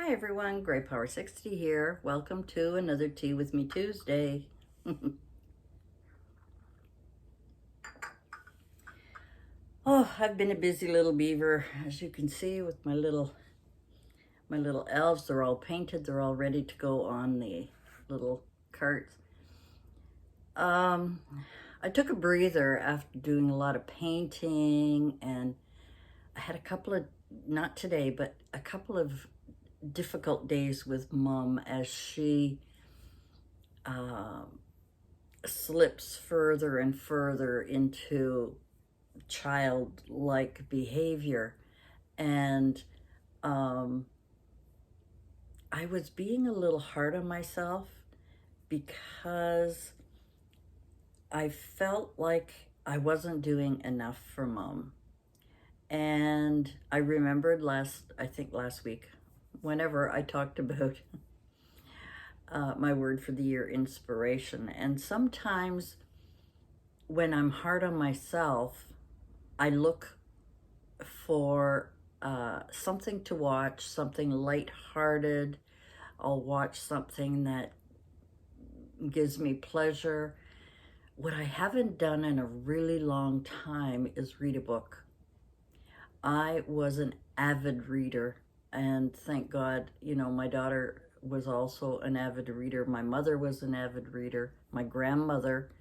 Hi everyone, Grey Power 60 here. Welcome to another Tea with Me Tuesday. Oh, I've been a busy little beaver, as you can see, with my little elves. They're all painted. They're all ready to go on the little carts. Um, I took a breather after doing a lot of painting, and I had a couple of, not today, but a couple of difficult days with Mom as she slips further and further into childlike behavior. And um, I was being a little hard on myself because I felt like I wasn't doing enough for Mom. And I remembered I think last week, whenever I talked about my word for the year, inspiration. And sometimes when I'm hard on myself, I look for something to watch, something lighthearted. I'll watch something that gives me pleasure. What I haven't done in a really long time is read a book. I was an avid reader, and thank God, my daughter was also an avid reader. My mother was an avid reader. My grandmother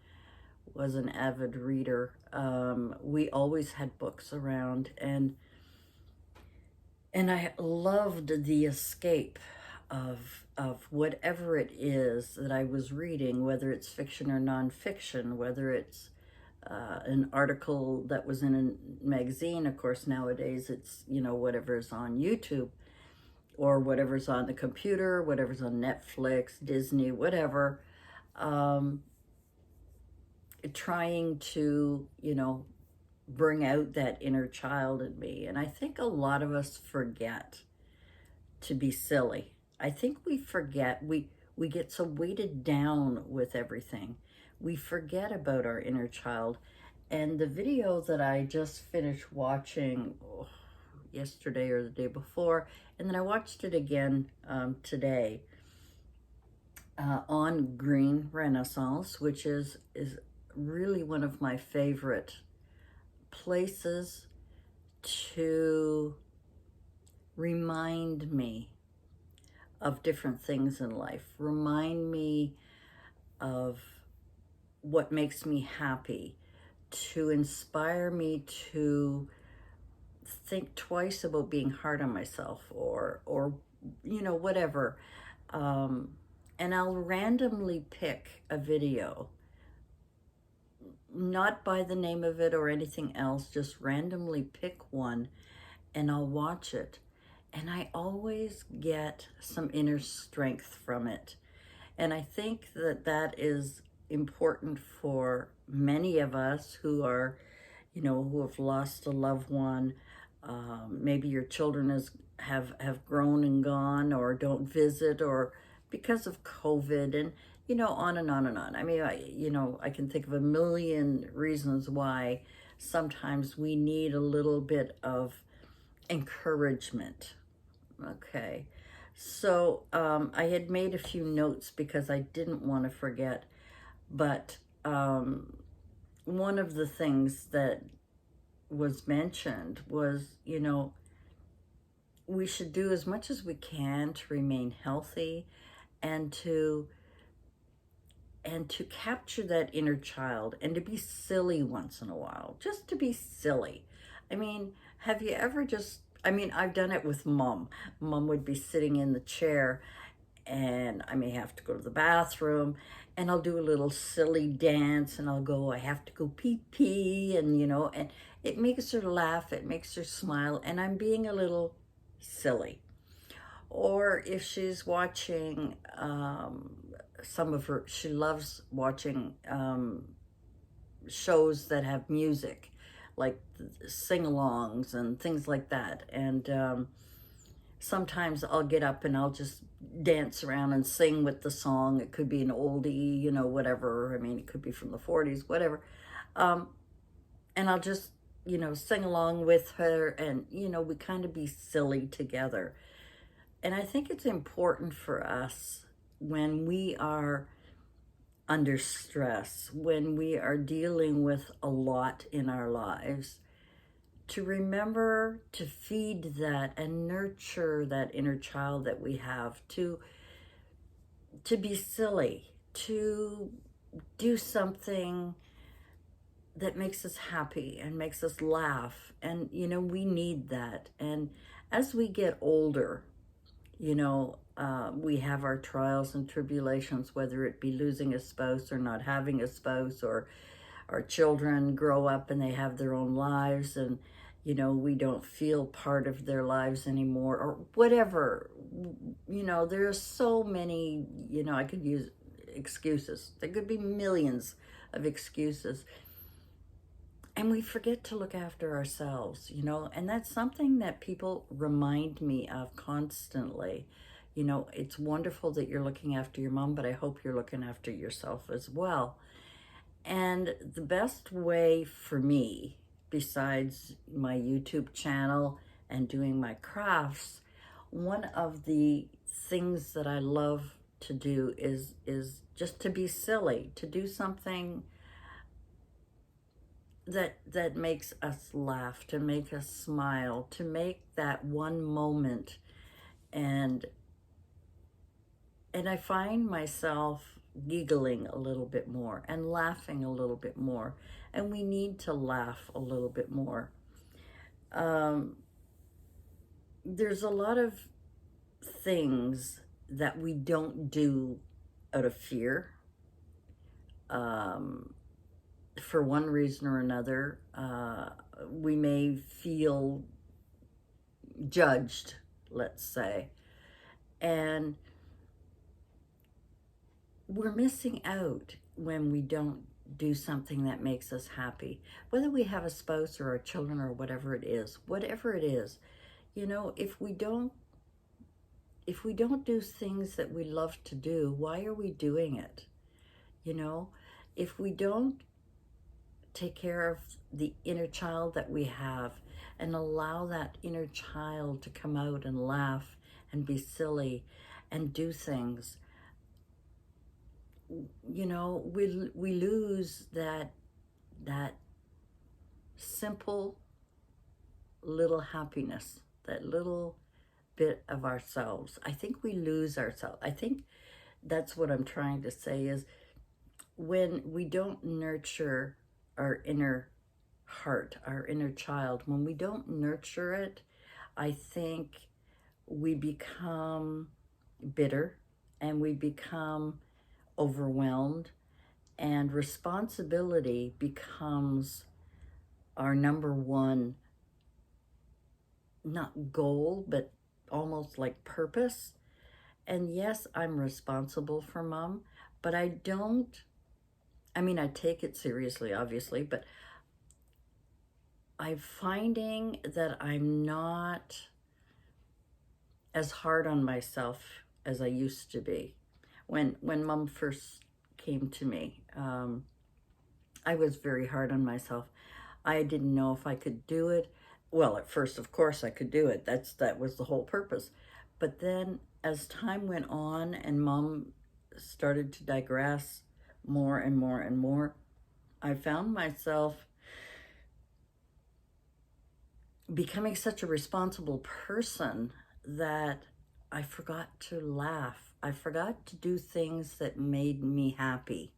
was an avid reader. We always had books around, and I loved the escape of whatever it is that I was reading, whether it's fiction or nonfiction, whether it's an article that was in a magazine. Of course, nowadays it's, whatever's on YouTube, or whatever's on the computer, whatever's on Netflix, Disney, whatever. Trying to, bring out that inner child in me. And I think a lot of us forget to be silly. I think we forget, we get so weighted down with everything. We forget about our inner child. And the video that I just finished watching yesterday or the day before, and then I watched it again today, on green renaissance, which is really one of my favorite places to remind me of different things in life, remind me of what makes me happy, to inspire me to think twice about being hard on myself, or whatever. And I'll randomly pick a video, not by the name of it or anything else, just randomly pick one, and I'll watch it. And I always get some inner strength from it. And I think that that is important for many of us who are, who have lost a loved one. Maybe your children have grown and gone, or don't visit, or because of COVID, and on and on and on. I mean, I can think of a million reasons why sometimes we need a little bit of encouragement. Okay, so I had made a few notes because I didn't want to forget, but one of the things that was mentioned was, we should do as much as we can to remain healthy, and to capture that inner child, and to be silly once in a while, just to be silly. I mean, have you ever I've done it with Mom. Mom would be sitting in the chair, and I may have to go to the bathroom, and I'll do a little silly dance, and I'll go, I have to go pee pee, and and it makes her laugh, it makes her smile, and I'm being a little silly. Or if she's watching she loves watching shows that have music, like sing-alongs and things like that. And sometimes I'll get up and I'll just dance around and sing with the song. It could be an oldie, whatever. I mean, it could be from the 40s, whatever. And I'll just, sing along with her, and, we kind of be silly together. And I think it's important for us when we are under stress, when we are dealing with a lot in our lives, to remember to feed that and nurture that inner child that we have, to be silly, to do something that makes us happy and makes us laugh. And, we need that. And as we get older, we have our trials and tribulations, whether it be losing a spouse or not having a spouse, or our children grow up and they have their own lives, and we don't feel part of their lives anymore, or whatever. There are so many, I could use excuses. There could be millions of excuses. And we forget to look after ourselves, and that's something that people remind me of constantly. It's wonderful that you're looking after your mom, but I hope you're looking after yourself as well. And the best way for me, besides my YouTube channel and doing my crafts, one of the things that I love to do is just to be silly, to do something that makes us laugh, to make us smile, to make that one moment. And I find myself giggling a little bit more and laughing a little bit more. And we need to laugh a little bit more. There's a lot of things that we don't do out of fear. For one reason or another, we may feel judged, let's say. And we're missing out when we don't do something that makes us happy. Whether we have a spouse or our children or whatever it is, if we don't do things that we love to do, why are we doing it? If we don't take care of the inner child that we have and allow that inner child to come out and laugh and be silly and do things, we lose that simple little happiness, that little bit of ourselves. I think we lose ourselves. I think that's what I'm trying to say is, when we don't nurture our inner heart, our inner child, when we don't nurture it, I think we become bitter and we become overwhelmed, and responsibility becomes our number one, not goal, but almost like purpose. And yes, I'm responsible for Mom, but I take it seriously, obviously, but I'm finding that I'm not as hard on myself as I used to be. When Mom first came to me, I was very hard on myself. I didn't know if I could do it. Well, at first, of course, I could do it. That was the whole purpose. But then, as time went on and Mom started to digress more and more and more, I found myself becoming such a responsible person that I forgot to laugh. I forgot to do things that made me happy.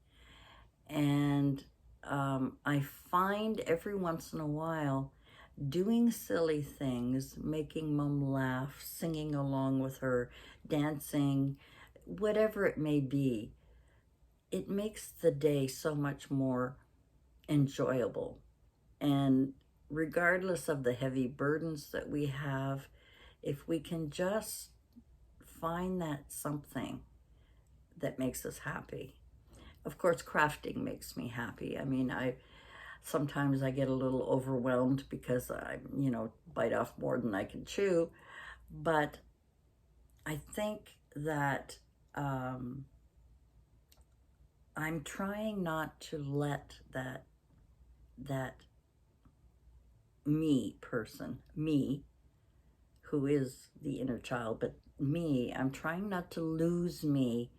And I find every once in a while doing silly things, making Mom laugh, singing along with her, dancing, whatever it may be, it makes the day so much more enjoyable. And regardless of the heavy burdens that we have, if we can just find that something that makes us happy. Of course, crafting makes me happy. Sometimes I get a little overwhelmed because I, bite off more than I can chew. But I think that I'm trying not to let that me person, me, who is the inner child, but me, I'm trying not to lose me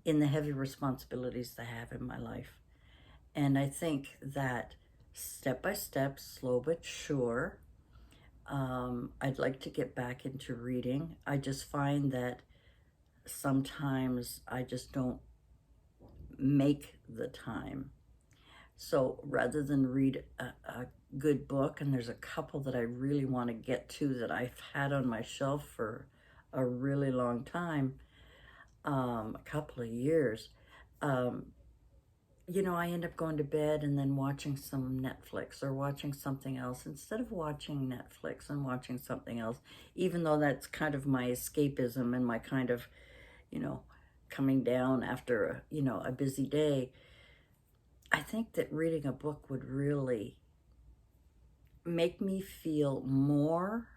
in the heavy responsibilities that I have in my life. And I think that step by step, slow but sure, I'd like to get back into reading. I just find that sometimes I just don't make the time. So rather than read a good book, and there's a couple that I really want to get to that I've had on my shelf for a really long time, a couple of years, um, I end up going to bed and then watching some Netflix or watching something else instead of watching Netflix and watching something else, even though that's kind of my escapism and my kind of, you know, coming down after a busy day. I think that reading a book would really make me feel more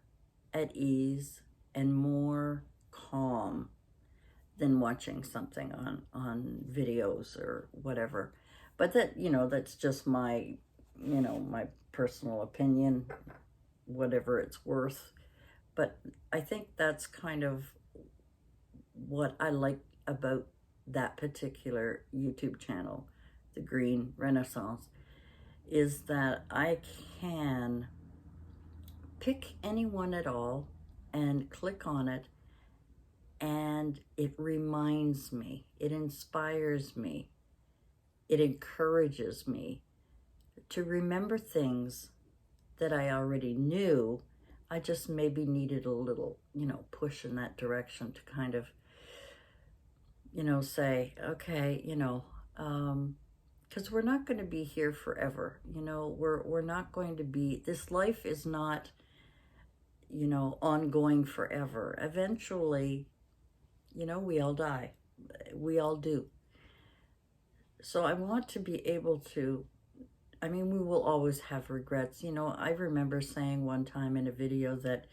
at ease and more calm than watching something on videos or whatever. But that's just my personal opinion, whatever it's worth. But I think that's kind of what I like about that particular YouTube channel, the Green Renaissance, is that I can pick anyone at all and click on it, and it reminds me, it inspires me, it encourages me to remember things that I already knew. I just maybe needed a little, push in that direction to kind of, say, okay, because we're not going to be here forever. We're not going to be, this life is not, ongoing forever. Eventually, we all die. We all do. So I want to be able to, we will always have regrets. I remember saying one time in a video that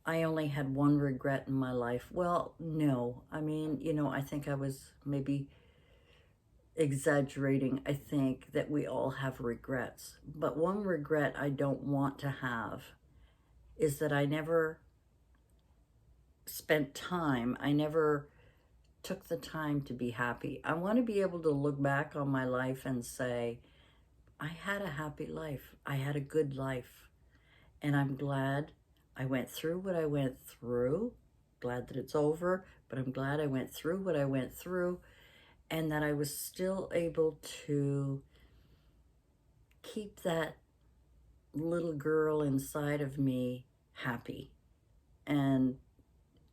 I only had one regret in my life. Well, no. I think I was maybe exaggerating. I think that we all have regrets. But one regret I don't want to have is that I never spent time. I never took the time to be happy. I want to be able to look back on my life and say, I had a happy life. I had a good life. And I'm glad I went through what I went through. Glad that it's over, but I'm glad I went through what I went through, and that I was still able to keep that little girl inside of me happy. And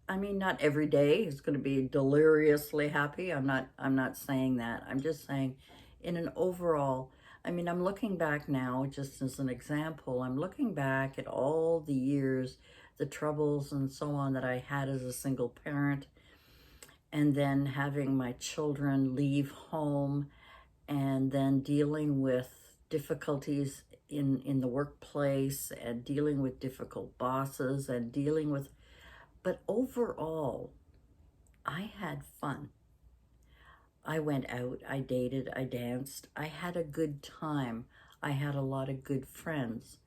not every day is going to be deliriously happy. I'm not saying that. I'm just saying in an overall, I'm looking back now, just as an example, I'm looking back at all the years, the troubles and so on that I had as a single parent, and then having my children leave home, and then dealing with difficulties in the workplace, and dealing with difficult bosses, and but overall, I had fun. I went out, I dated, I danced, I had a good time. I had a lot of good friends.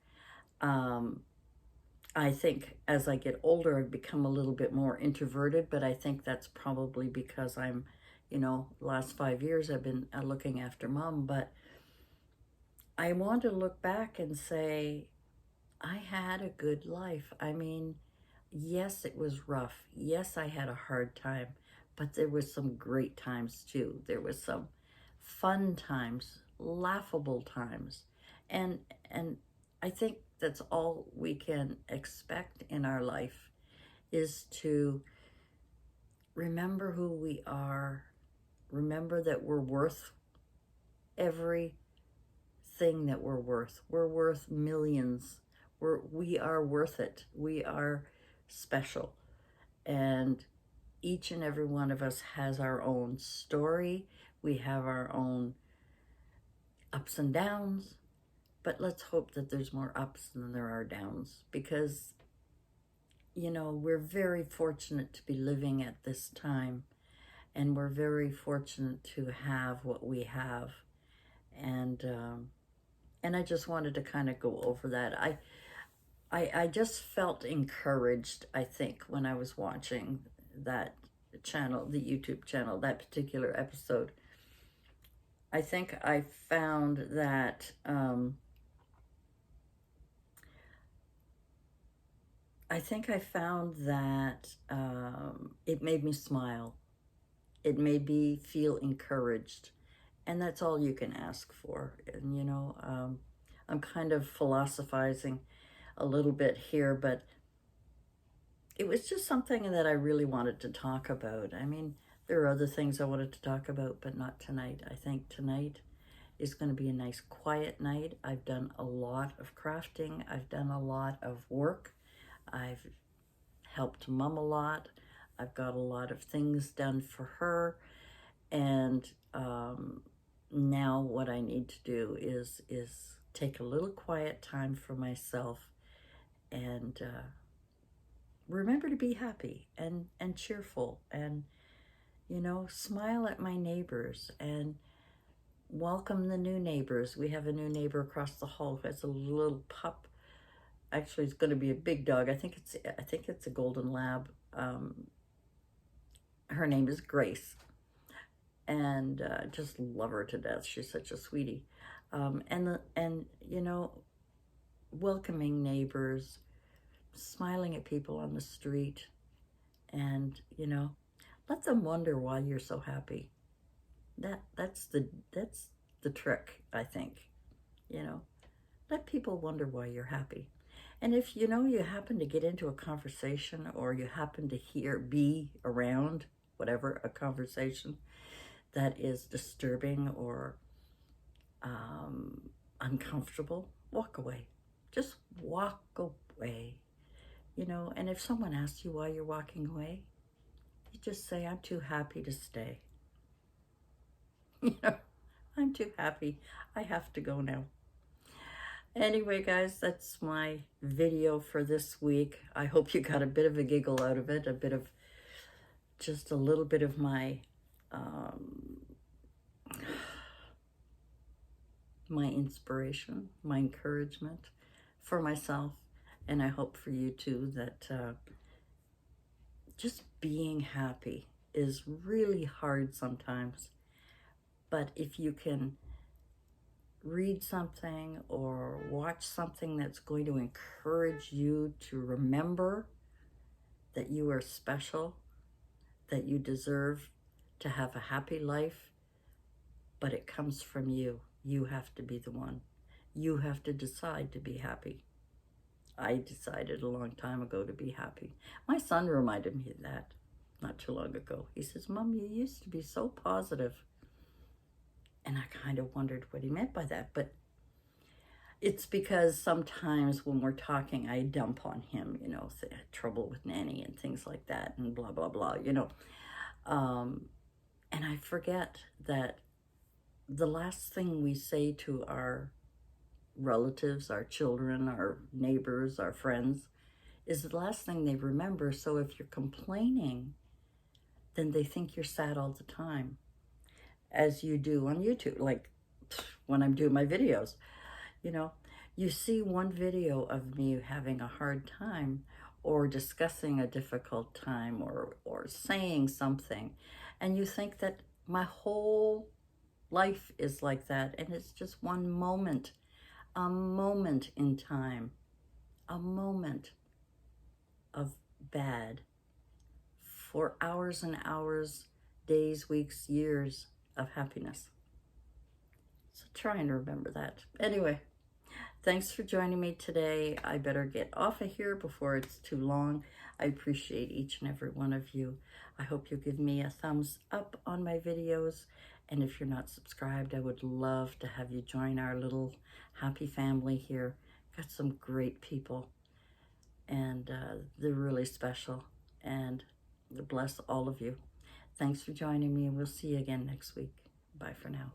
I think as I get older, I've become a little bit more introverted, but I think that's probably because I'm, last 5 years I've been looking after mom. But I want to look back and say, I had a good life. Yes, it was rough. Yes, I had a hard time, but there was some great times too. There was some fun times, laughable times. And I think that's all we can expect in our life, is to remember who we are, remember that we're worth everything that we're worth. We're worth millions. We are worth it. We are special. And each and every one of us has our own story. We have our own ups and downs, but let's hope that there's more ups than there are downs, because, we're very fortunate to be living at this time, and we're very fortunate to have what we have. And I just wanted to kind of go over that. I just felt encouraged, I think, when I was watching that channel, the YouTube channel, that particular episode. I think I found that it made me smile. It made me feel encouraged, and that's all you can ask for. And I'm kind of philosophizing a little bit here, but it was just something that I really wanted to talk about. I mean, there are other things I wanted to talk about, but not tonight. I think tonight is going to be a nice quiet night. I've done a lot of crafting. I've done a lot of work. I've helped Mom a lot. I've got a lot of things done for her. And now what I need to do is take a little quiet time for myself and remember to be happy and cheerful, and smile at my neighbors and welcome the new neighbors. We have a new neighbor across the hall who has a little pup. Actually, it's going to be a big dog. I think it's a golden lab. Her name is Grace, and just love her to death. She's such a sweetie. And welcoming neighbors, smiling at people on the street, and let them wonder why you're so happy. That's the trick, I think. Let people wonder why you're happy. And if you happen to get into a conversation, or you happen to be around whatever, a conversation that is disturbing or uncomfortable, walk away. Just walk away. And if someone asks you why you're walking away, you just say, I'm too happy to stay. I'm too happy. I have to go now. Anyway, guys, that's my video for this week. I hope you got a bit of a giggle out of it, just a little bit of my my inspiration, my encouragement for myself, and I hope for you too, that just being happy is really hard sometimes. But if you can read something or watch something that's going to encourage you to remember that you are special, that you deserve to have a happy life, but it comes from you. You have to be the one. You have to decide to be happy. I decided a long time ago to be happy. My son reminded me of that not too long ago. He says, Mom, you used to be so positive. And I kind of wondered what he meant by that. But it's because sometimes when we're talking, I dump on him, trouble with Nanny and things like that and blah, blah, blah, And I forget that the last thing we say to our relatives, our children, our neighbors, our friends, is the last thing they remember. So if you're complaining, then they think you're sad all the time, as you do on YouTube. Like when I'm doing my videos, you see one video of me having a hard time or discussing a difficult time or saying something, and you think that my whole life is like that, and it's just one moment, a moment in time, a moment of bad for hours and hours, days, weeks, years of happiness. So try and remember that. Anyway, thanks for joining me today. I better get off of here before it's too long. I appreciate each and every one of you. I hope you'll give me a thumbs up on my videos. And if you're not subscribed, I would love to have you join our little happy family here. Got some great people, and they're really special. And bless all of you. Thanks for joining me, and we'll see you again next week. Bye for now.